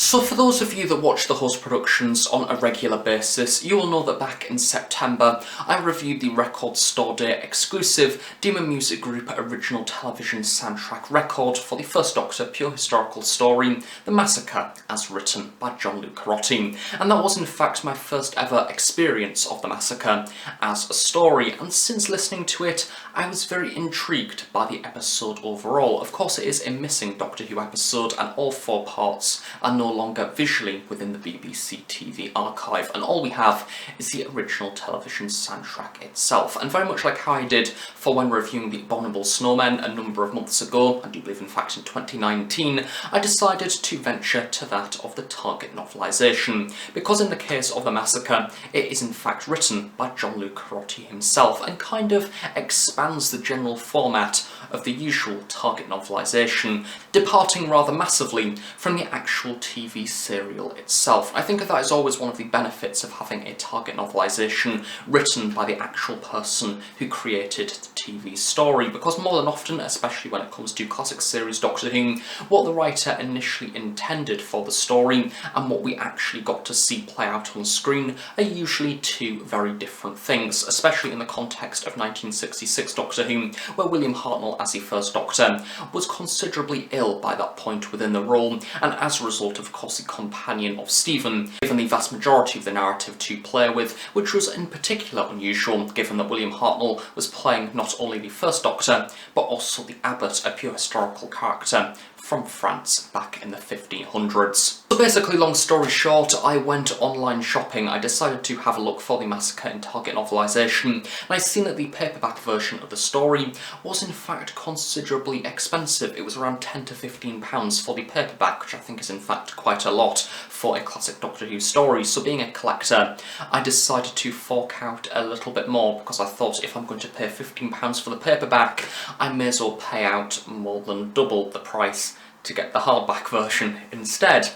So for those of you that watch the Host Productions on a regular basis, you will know that back in September I reviewed the Record Store Day exclusive Demon Music Group original television soundtrack record for the First Doctor pure historical story, The Massacre, as written by John Lucarotti. And that was in fact my first ever experience of The Massacre as a story, and since listening to it I was very intrigued by the episode overall. Of course it is a missing Doctor Who episode and all 4 parts are no longer visually within the BBC TV archive, and all we have is the original television soundtrack itself. And very much like how I did for when reviewing The Abominable Snowmen a number of months ago, I do believe in fact in 2019, I decided to venture to that of the target novelisation, because in the case of The Massacre it is in fact written by John Lucarotti himself and kind of expands the general format of the usual target novelisation, departing rather massively from the actual TV serial itself. I think that is always one of the benefits of having a target novelisation written by the actual person who created the TV story, because more than often, especially when it comes to classic series Doctor Who, what the writer initially intended for the story and what we actually got to see play out on screen are usually 2 very different things, especially in the context of 1966 Doctor Who, where William Hartnell as the First Doctor was considerably ill by that point within the role, and as a result of course the companion of Stephen, given the vast majority of the narrative to play with, which was in particular unusual given that William Hartnell was playing not only the First Doctor but also the Abbot, a pure historical character from France back in the 1500s. So basically, long story short, I went online shopping. I decided to have a look for The Massacre in target novelisation, and I seen that the paperback version of the story was in fact considerably expensive. It was around £10 to £15 for the paperback, which I think is in fact quite a lot for a classic Doctor Who story. So being a collector, I decided to fork out a little bit more, because I thought if I'm going to pay £15 for the paperback, I may as well pay out more than double the price to get the hardback version instead.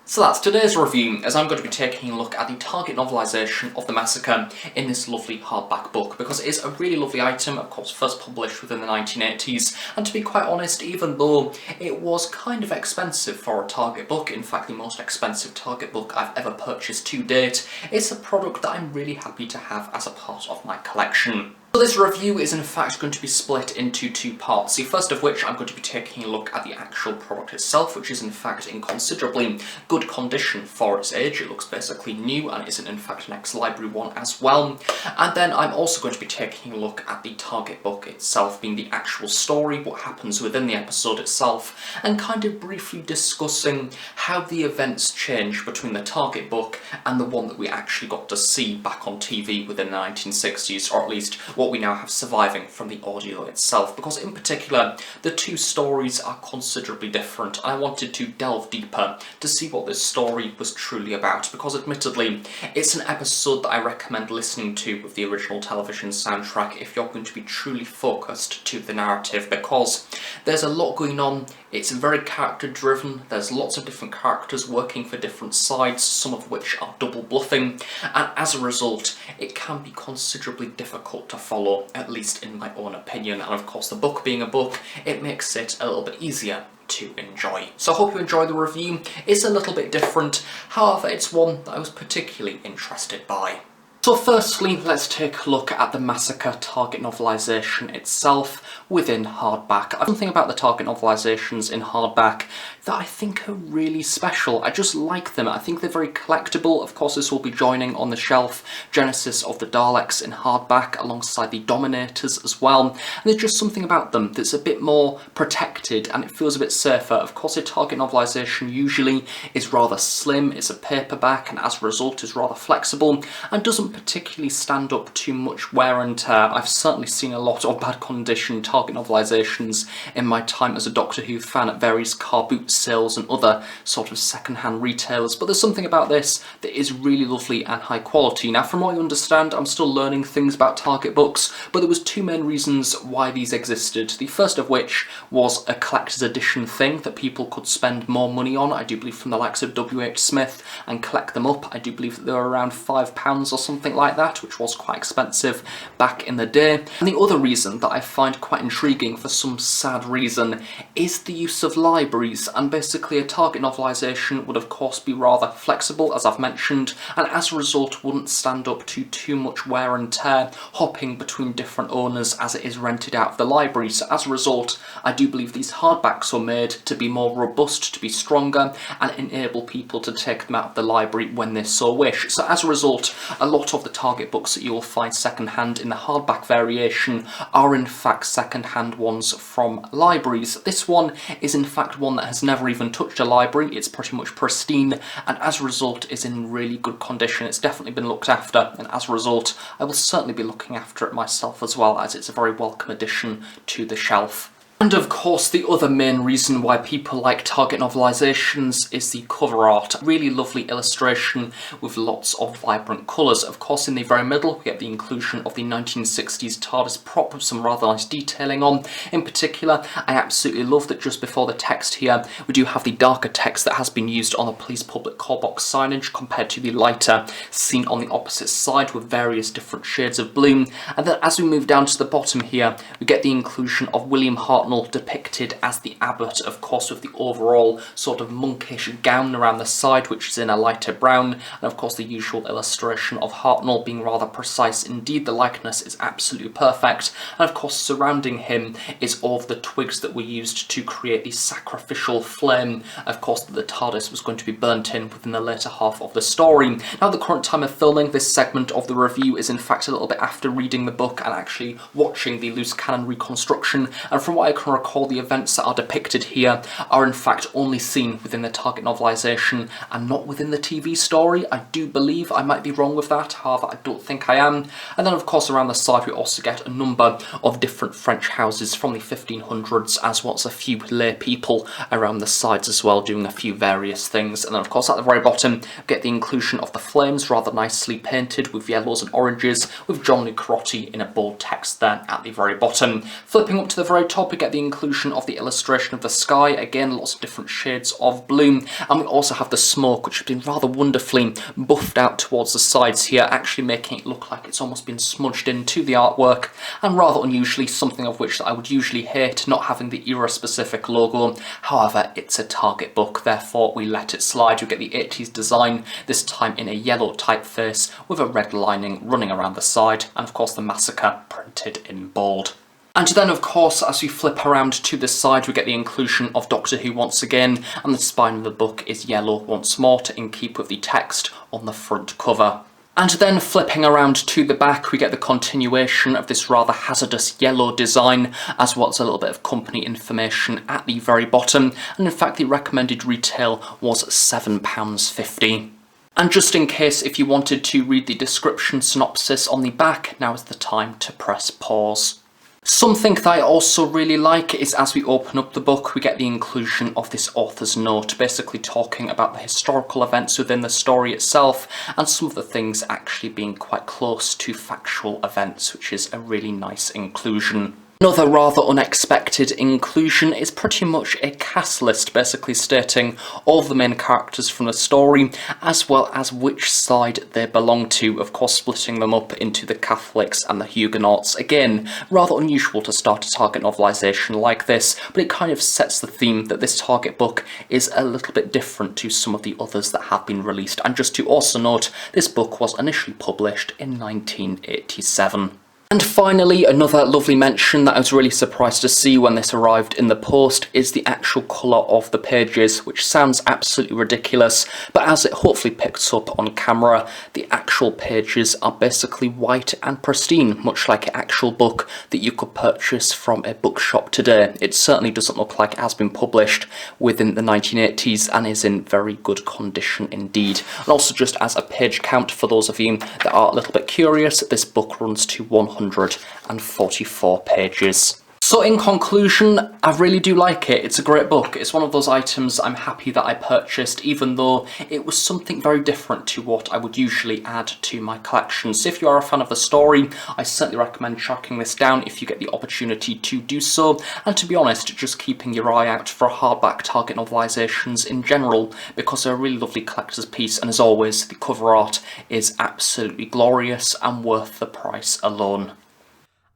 So that's today's review, as I'm going to be taking a look at the target novelisation of The Massacre in this lovely hardback book, because it is a really lovely item, of course first published within the 1980s, and to be quite honest, even though it was kind of expensive for a target book, in fact the most expensive target book I've ever purchased to date, it's a product that I'm really happy to have as a part of my collection. So this review is in fact going to be split into 2 parts, the first of which I'm going to be taking a look at the actual product itself, which is in fact in considerably good condition for its age. It looks basically new and isn't in fact an ex-library one as well. And then I'm also going to be taking a look at the target book itself, being the actual story, what happens within the episode itself, and kind of briefly discussing how the events change between the target book and the one that we actually got to see back on TV within the 1960s, or at least what we now have surviving from the audio itself, because in particular the 2 stories are considerably different. I wanted to delve deeper to see what this story was truly about, because admittedly it's an episode that I recommend listening to with the original television soundtrack if you're going to be truly focused to the narrative, because there's a lot going on. It's very character driven, there's lots of different characters working for different sides, some of which are double bluffing, and as a result it can be considerably difficult to follow, at least in my own opinion, and of course the book being a book, it makes it a little bit easier to enjoy. So I hope you enjoy the review. It's a little bit different, however it's one that I was particularly interested by. So firstly, let's take a look at the Massacre target novelisation itself within hardback. I've something about the target novelisations in hardback that I think are really special. I just like them. I think they're very collectible. Of course, this will be joining on the shelf Genesis of the Daleks in hardback alongside the Dominators as well. And there's just something about them that's a bit more protected and it feels a bit safer. Of course, a target novelisation usually is rather slim, it's a paperback, and as a result is rather flexible and doesn't particularly stand up to much wear and tear. I've certainly seen a lot of bad condition target novelisations in my time as a Doctor Who fan at various car boot sales and other sort of second-hand retailers, but there's something about this that is really lovely and high quality. Now from what I understand, I'm still learning things about target books, but there was 2 main reasons why these existed. The first of which was a collector's edition thing that people could spend more money on, I do believe from the likes of W.H. Smith, and collect them up. I do believe that they were around £5 or something something like that, which was quite expensive back in the day. And the other reason that I find quite intriguing, for some sad reason, is the use of libraries. And basically a target novelisation would of course be rather flexible, as I've mentioned, and as a result wouldn't stand up to too much wear and tear hopping between different owners as it is rented out of the library. So as a result, I do believe these hardbacks were made to be more robust, to be stronger, and enable people to take them out of the library when they so wish. So as a result, a lot of the target books that you will find second-hand in the hardback variation are in fact second-hand ones from libraries. This one is in fact one that has never even touched a library. It's pretty much pristine, and as a result is in really good condition. It's definitely been looked after, and as a result I will certainly be looking after it myself as well, as it's a very welcome addition to the shelf. And of course, the other main reason why people like target novelisations is the cover art. Really lovely illustration with lots of vibrant colours. Of course, in the very middle, we get the inclusion of the 1960s TARDIS prop with some rather nice detailing on. In particular, I absolutely love that just before the text here, we do have the darker text that has been used on the police public call box signage compared to the lighter seen on the opposite side with various different shades of blue. And then as we move down to the bottom here, we get the inclusion of William Hartnell depicted as the abbot, of course with the overall sort of monkish gown around the side, which is in a lighter brown, and of course the usual illustration of Hartnell being rather precise indeed. The likeness is absolutely perfect, and of course surrounding him is all of the twigs that were used to create the sacrificial flame, of course, that the TARDIS was going to be burnt in within the later half of the story. Now at the current time of filming, this segment of the review is in fact a little bit after reading the book and actually watching the loose cannon reconstruction, and from what I can recall, the events that are depicted here are in fact only seen within the target novelisation and not within the TV story. I do believe, I might be wrong with that, however I don't think I am. And then of course around the side we also get a number of different French houses from the 1500s, as well as a few lay people around the sides as well doing a few various things. And then of course at the very bottom we get the inclusion of the flames, rather nicely painted with yellows and oranges, with John Lucarotti in a bold text there at the very bottom. Flipping up to the very top we get the inclusion of the illustration of the sky, again lots of different shades of blue, and we also have the smoke, which has been rather wonderfully buffed out towards the sides here, actually making it look like it's almost been smudged into the artwork, and rather unusually something of which I would usually hate, not having the era specific logo. However, it's a target book, therefore we let it slide. You get the 80s design, this time in a yellow typeface with a red lining running around the side, and of course the Massacre printed in bold. And then of course as we flip around to the side we get the inclusion of Doctor Who once again, and the spine of the book is yellow once more to keep with the text on the front cover. And then flipping around to the back we get the continuation of this rather hazardous yellow design, as well as a little bit of company information at the very bottom, and in fact the recommended retail was £7.50. And just in case if you wanted to read the description synopsis on the back, now is the time to press pause. Something that I also really like is as we open up the book we get the inclusion of this author's note, basically talking about the historical events within the story itself and some of the things actually being quite close to factual events, which is a really nice inclusion. Another rather unexpected inclusion is pretty much a cast list, basically stating all of the main characters from the story, as well as which side they belong to, of course splitting them up into the Catholics and the Huguenots. Again, rather unusual to start a target novelisation like this, but it kind of sets the theme that this target book is a little bit different to some of the others that have been released. And just to also note, this book was initially published in 1987. And finally, another lovely mention that I was really surprised to see when this arrived in the post is the actual colour of the pages, which sounds absolutely ridiculous, but as it hopefully picks up on camera, the actual pages are basically white and pristine, much like an actual book that you could purchase from a bookshop today. It certainly doesn't look like it has been published within the 1980s and is in very good condition indeed. And also just as a page count for those of you that are a little bit curious, this book runs to 144 pages. So in conclusion, I really do like it. It's a great book. It's one of those items I'm happy that I purchased, even though it was something very different to what I would usually add to my collection. So if you are a fan of the story, I certainly recommend tracking this down if you get the opportunity to do so. And to be honest, just keeping your eye out for hardback target novelisations in general, because they're a really lovely collector's piece, and as always, the cover art is absolutely glorious and worth the price alone.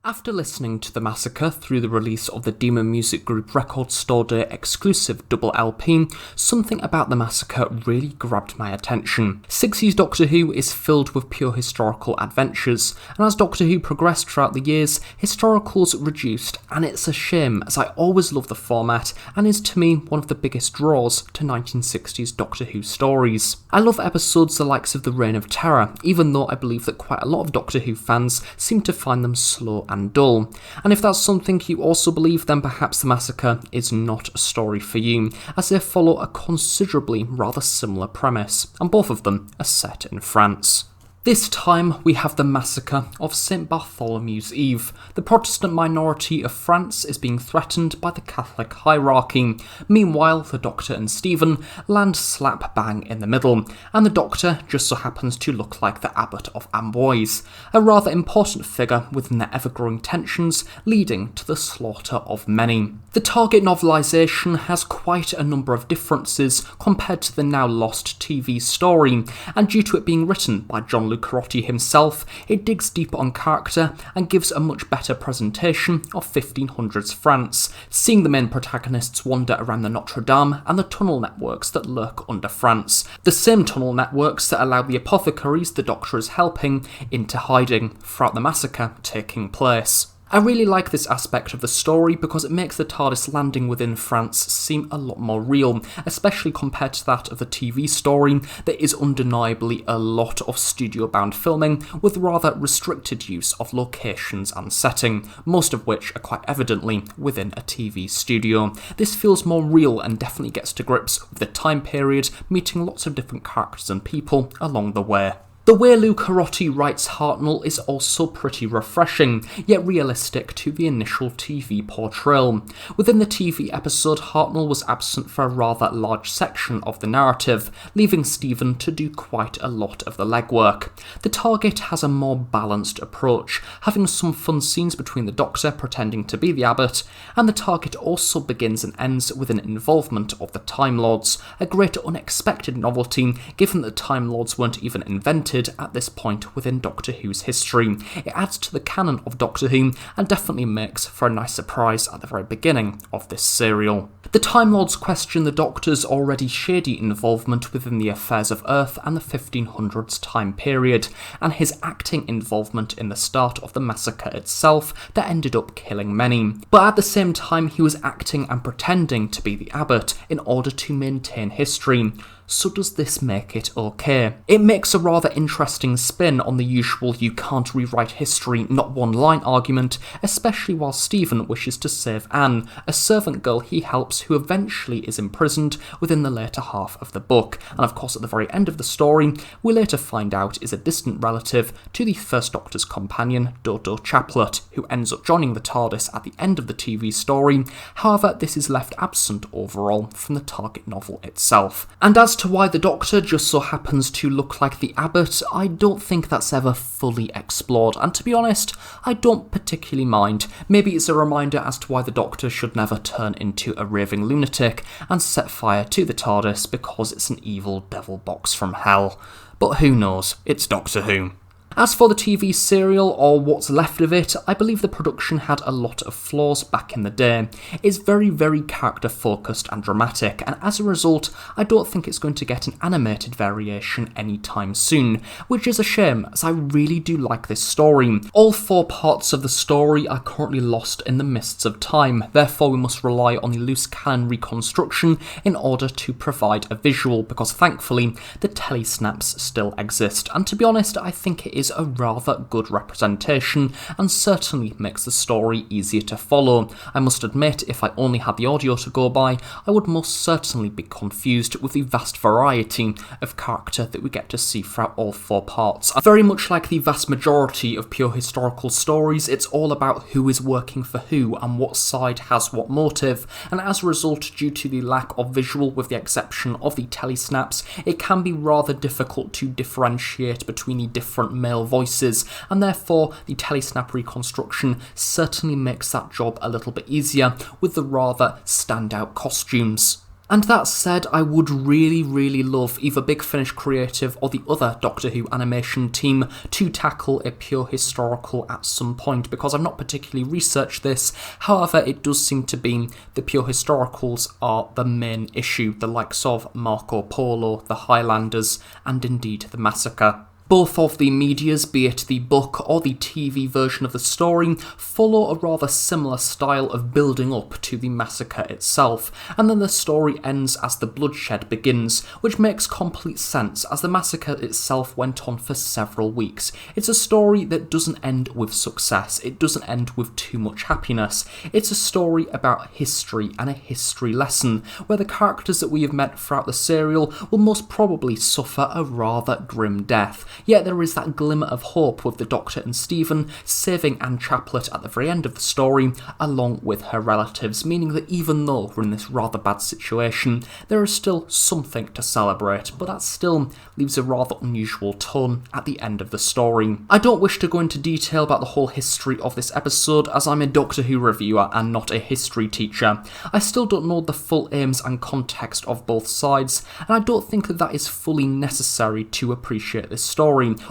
After listening to The Massacre through the release of the Demon Music Group Record Store Day exclusive double LP, something about The Massacre really grabbed my attention. 60s Doctor Who is filled with pure historical adventures, and as Doctor Who progressed throughout the years, historicals reduced, and it's a shame as I always love the format and is to me one of the biggest draws to 1960s Doctor Who stories. I love episodes the likes of The Reign of Terror, even though I believe that quite a lot of Doctor Who fans seem to find them slow and dull. And if that's something you also believe, then perhaps The Massacre is not a story for you, as they follow a considerably rather similar premise, and both of them are set in France. This time we have the massacre of St. Bartholomew's Eve. The Protestant minority of France is being threatened by the Catholic hierarchy. Meanwhile, the Doctor and Stephen land slap bang in the middle, and the Doctor just so happens to look like the Abbot of Amboise, a rather important figure within the ever-growing tensions leading to the slaughter of many. The target novelisation has quite a number of differences compared to the now lost TV story, and due to it being written by John lucarotti himself, it digs deeper on character and gives a much better presentation of 1500s France, seeing the main protagonists wander around the Notre Dame and the tunnel networks that lurk under France, the same tunnel networks that allow the apothecaries the Doctor is helping into hiding throughout the massacre taking place. I really like this aspect of the story because it makes the TARDIS landing within France seem a lot more real, especially compared to that of the TV story that is undeniably a lot of studio-bound filming with rather restricted use of locations and setting, most of which are quite evidently within a TV studio. This feels more real and definitely gets to grips with the time period, meeting lots of different characters and people along the way. The way lucarotti writes Hartnell is also pretty refreshing, yet realistic to the initial TV portrayal. Within the TV episode, Hartnell was absent for a rather large section of the narrative, leaving Stephen to do quite a lot of the legwork. The target has a more balanced approach, having some fun scenes between the Doctor pretending to be the Abbot, and the target also begins and ends with an involvement of the Time Lords, a great unexpected novelty given that the Time Lords weren't even invented at this point within Doctor Who's history. It adds to the canon of Doctor Who and definitely makes for a nice surprise at the very beginning of this serial. The Time Lords question the Doctor's already shady involvement within the affairs of Earth and the 1500s time period, and his acting involvement in the start of the massacre itself that ended up killing many. But at the same time, he was acting and pretending to be the Abbot in order to maintain history. So does this make it okay? It makes a rather interesting spin on the usual you can't rewrite history, not one line argument, especially while Stephen wishes to save Anne, a servant girl he helps who eventually is imprisoned within the later half of the book, and of course at the very end of the story we later find out is a distant relative to the First Doctor's companion, Dodo Chaplet, who ends up joining the TARDIS at the end of the TV story. However, this is left absent overall from the target novel itself. And as to why the Doctor just so happens to look like the Abbot, I don't think that's ever fully explored, and to be honest, I don't particularly mind. Maybe it's a reminder as to why the Doctor should never turn into a raving lunatic and set fire to the TARDIS because it's an evil devil box from hell. But who knows, it's Doctor Who. As for the TV serial, or what's left of it, I believe the production had a lot of flaws back in the day. It's very, very character focused and dramatic, and as a result, I don't think it's going to get an animated variation anytime soon, which is a shame, as I really do like this story. All 4 parts of the story are currently lost in the mists of time, therefore we must rely on the loose canon reconstruction in order to provide a visual, because thankfully the telesnaps still exist, and to be honest, I think it is is a rather good representation and certainly makes the story easier to follow. I must admit, if I only had the audio to go by, I would most certainly be confused with the vast variety of character that we get to see throughout all 4 parts. Very much like the vast majority of pure historical stories, it's all about who is working for who and what side has what motive, and as a result, due to the lack of visual with the exception of the telesnaps, it can be rather difficult to differentiate between the different male voices, and therefore the telesnap reconstruction certainly makes that job a little bit easier with the rather standout costumes. And that said, I would really love either Big Finish Creative or the other Doctor Who animation team to tackle a pure historical at some point, because I've not particularly researched this. However, it does seem to be the pure historicals are the main issue, the likes of Marco Polo, the Highlanders, and indeed the Massacre. Both of the medias, be it the book or the TV version of the story, follow a rather similar style of building up to the massacre itself, and then the story ends as the bloodshed begins, which makes complete sense as the massacre itself went on for several weeks. It's a story that doesn't end with success, it doesn't end with too much happiness. It's a story about history and a history lesson, where the characters that we have met throughout the serial will most probably suffer a rather grim death. Yet there is that glimmer of hope with the Doctor and Stephen saving Anne Chaplet at the very end of the story, along with her relatives, meaning that even though we're in this rather bad situation, there is still something to celebrate, but that still leaves a rather unusual tone at the end of the story. I don't wish to go into detail about the whole history of this episode, as I'm a Doctor Who reviewer and not a history teacher. I still don't know the full aims and context of both sides, and I don't think that is fully necessary to appreciate this story.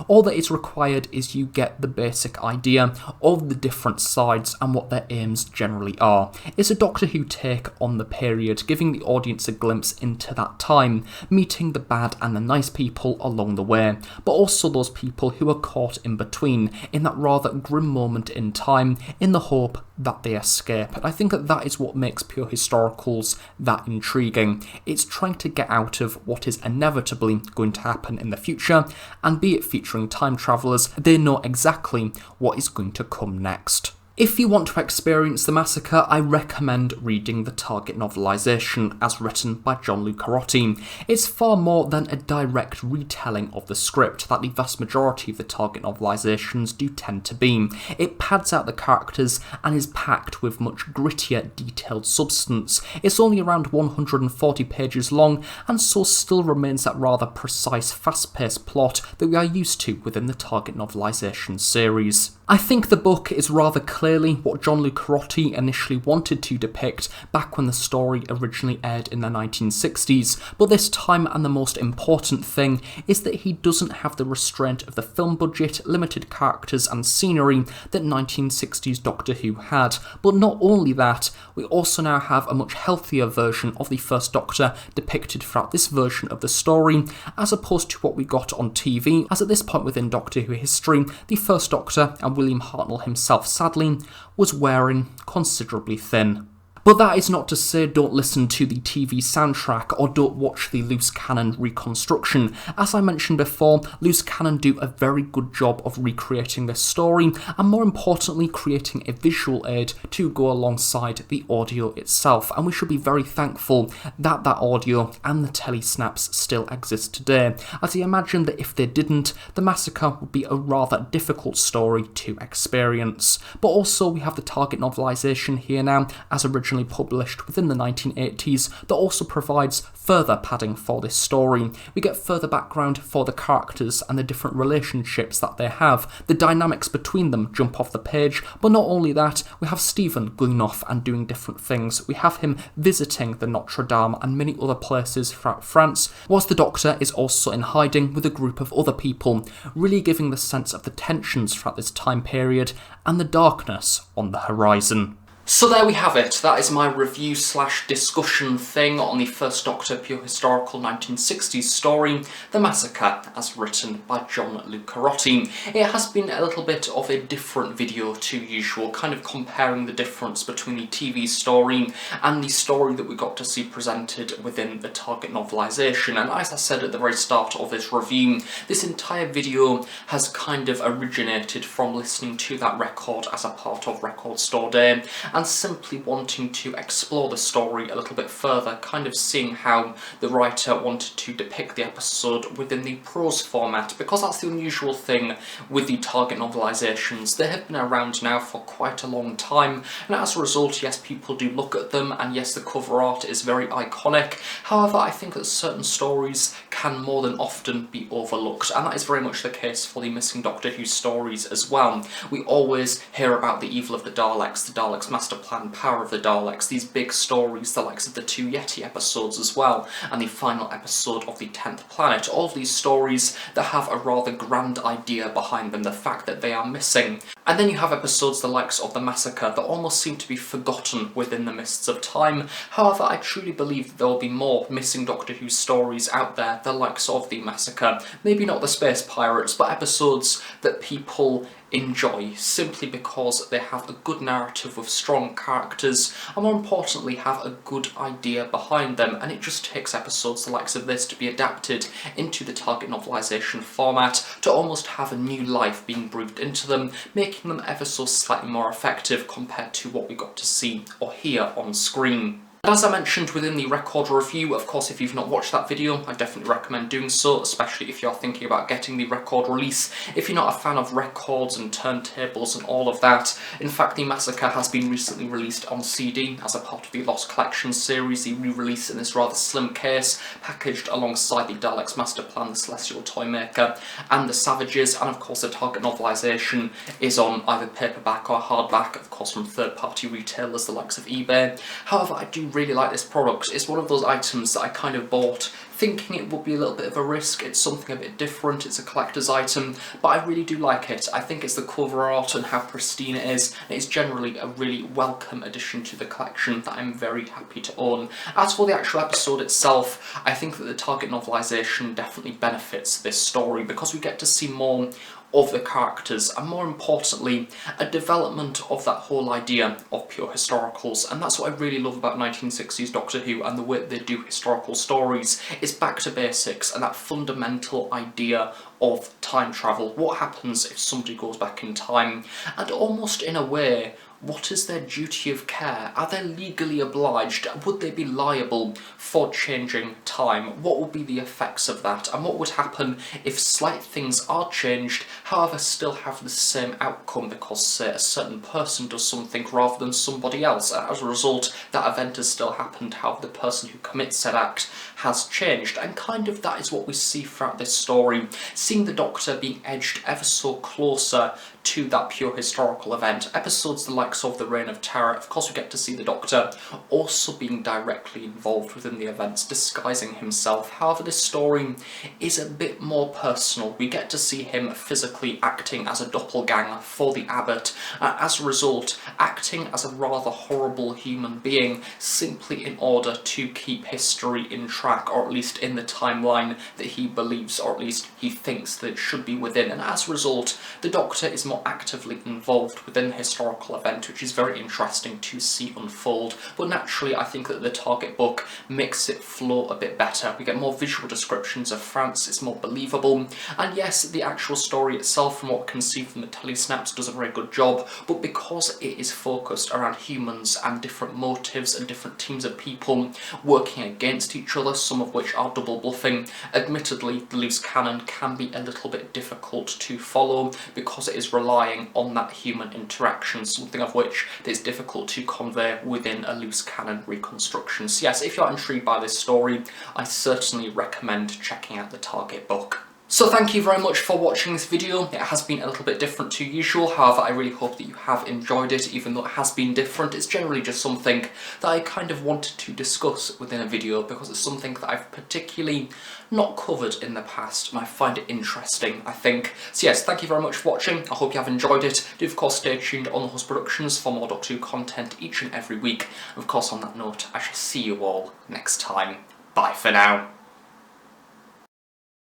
All that is required is you get the basic idea of the different sides and what their aims generally are. It's a Doctor Who take on the period, giving the audience a glimpse into that time, meeting the bad and the nice people along the way, but also those people who are caught in between, in that rather grim moment in time, in the hope that they escape. And I think that is what makes pure historicals that intriguing. It's trying to get out of what is inevitably going to happen in the future, and be it featuring time travellers, they know exactly what is going to come next. If you want to experience the massacre, I recommend reading the Target novelisation as written by John Lucarotti. It's far more than a direct retelling of the script that the vast majority of the Target novelisations do tend to be. It pads out the characters and is packed with much grittier, detailed substance. It's only around 140 pages long, and so still remains that rather precise, fast-paced plot that we are used to within the Target novelisation series. I think the book is rather clearly what John Lucarotti initially wanted to depict back when the story originally aired in the 1960s, but this time, and the most important thing, is that he doesn't have the restraint of the film budget, limited characters and scenery that 1960s Doctor Who had. But not only that, we also now have a much healthier version of the First Doctor depicted throughout this version of the story, as opposed to what we got on TV, as at this point within Doctor Who history, the First Doctor, and William Hartnell himself sadly, was wearing considerably thin. But that is not to say don't listen to the TV soundtrack or don't watch the loose cannon reconstruction. As I mentioned before, loose cannon do a very good job of recreating this story, and more importantly creating a visual aid to go alongside the audio itself, and we should be very thankful that that audio and the telesnaps still exist today, as I imagine that if they didn't, the massacre would be a rather difficult story to experience. But also we have the Target novelisation here now, as originally published within the 1980s, that also provides further padding for this story. We get further background for the characters and the different relationships that they have. The dynamics between them jump off the page, but not only that, we have Stephen going off and doing different things. We have him visiting the Notre Dame and many other places throughout France, whilst the Doctor is also in hiding with a group of other people, really giving the sense of the tensions throughout this time period and the darkness on the horizon. So there we have it, that is my review slash discussion thing on the First Doctor pure historical 1960s story, The Massacre, as written by John Lucarotti. It has been a little bit of a different video to usual, kind of comparing the difference between the TV story and the story that we got to see presented within the Target novelisation. And as I said at the very start of this review, this entire video has kind of originated from listening to that record as a part of Record Store Day, and simply wanting to explore the story a little bit further, kind of seeing how the writer wanted to depict the episode within the prose format, because that's the unusual thing with the Target novelisations. They have been around now for quite a long time, and as a result, yes, people do look at them, and yes, the cover art is very iconic. However, I think that certain stories can more than often be overlooked, and that is very much the case for the Missing Doctor Who stories as well. We always hear about the evil of the Daleks' master plan, Power of the Daleks, these big stories, the likes of the 2 Yeti episodes as well, and the final episode of the 10th Planet. All of these stories that have a rather grand idea behind them, the fact that they are missing. And then you have episodes the likes of The Massacre that almost seem to be forgotten within the mists of time. However, I truly believe that there will be more Missing Doctor Who stories out there, the likes of The Massacre. Maybe not the Space Pirates, but episodes that people enjoy simply because they have a good narrative with strong characters, and more importantly have a good idea behind them, and it just takes episodes the likes of this to be adapted into the Target novelisation format to almost have a new life being breathed into them, making them ever so slightly more effective compared to what we got to see or hear on screen. And as I mentioned within the record review, of course, if you've not watched that video, I definitely recommend doing so, especially if you're thinking about getting the record release. If you're not a fan of records and turntables and all of that, in fact, The Massacre has been recently released on CD as a part of the Lost Collections series, the re-release in this rather slim case, packaged alongside the Daleks' Master Plan, the Celestial Toymaker, and the Savages, and of course the Target novelisation is on either paperback or hardback, of course from third-party retailers the likes of eBay. However, I do really like this product. It's one of those items that I kind of bought thinking it would be a little bit of a risk. It's something a bit different, it's a collector's item, but I really do like it. I think it's the cover art and how pristine it is, and it's generally a really welcome addition to the collection that I'm very happy to own. As for the actual episode itself, I think that the Target novelisation definitely benefits this story because we get to see more of the characters, and more importantly, a development of that whole idea of pure historicals. And that's what I really love about 1960s Doctor Who and the way they do historical stories. It's back to basics and that fundamental idea of time travel. What happens if somebody goes back in time? And almost in a way, what is their duty of care? Are they legally obliged? Would they be liable for changing time? What would be the effects of that? And what would happen if slight things are changed, however still have the same outcome because, say, a certain person does something rather than somebody else, and as a result that event has still happened, however the person who commits said act has changed? And kind of that is what we see throughout this story, seeing the Doctor being edged ever so closer to that pure historical event. Episodes the likes of the Reign of Terror, of course we get to see the Doctor also being directly involved within the events, disguising himself. However, this story is a bit more personal. We get to see him physically acting as a doppelganger for the Abbot, as a result acting as a rather horrible human being simply in order to keep history in track, or at least in the timeline that he believes, or at least he thinks that it should be within. And as a result, the Doctor is more actively involved within the historical event, which is very interesting to see unfold. But naturally, I think that the Target book makes it flow a bit better. We get more visual descriptions of France, it's more believable, and yes, the actual story itself, from what we can see from the telesnaps, does a very good job, but because it is focused around humans and different motives and different teams of people working against each other, some of which are double bluffing, admittedly the loose cannon can be a little bit difficult to follow because it is relying on that human interaction, something of which is difficult to convey within a loose cannon reconstruction. So yes, if you're intrigued by this story, I certainly recommend checking out the Target book. So thank you very much for watching this video. It has been a little bit different to usual, however I really hope that you have enjoyed it, even though it has been different. It's generally just something that I kind of wanted to discuss within a video because it's something that I've particularly not covered in the past and I find it interesting, I think. So yes, thank you very much for watching. I hope you have enjoyed it. Do of course stay tuned on The Host Productions for more Doctor Who content each and every week. And of course on that note, I shall see you all next time. Bye for now.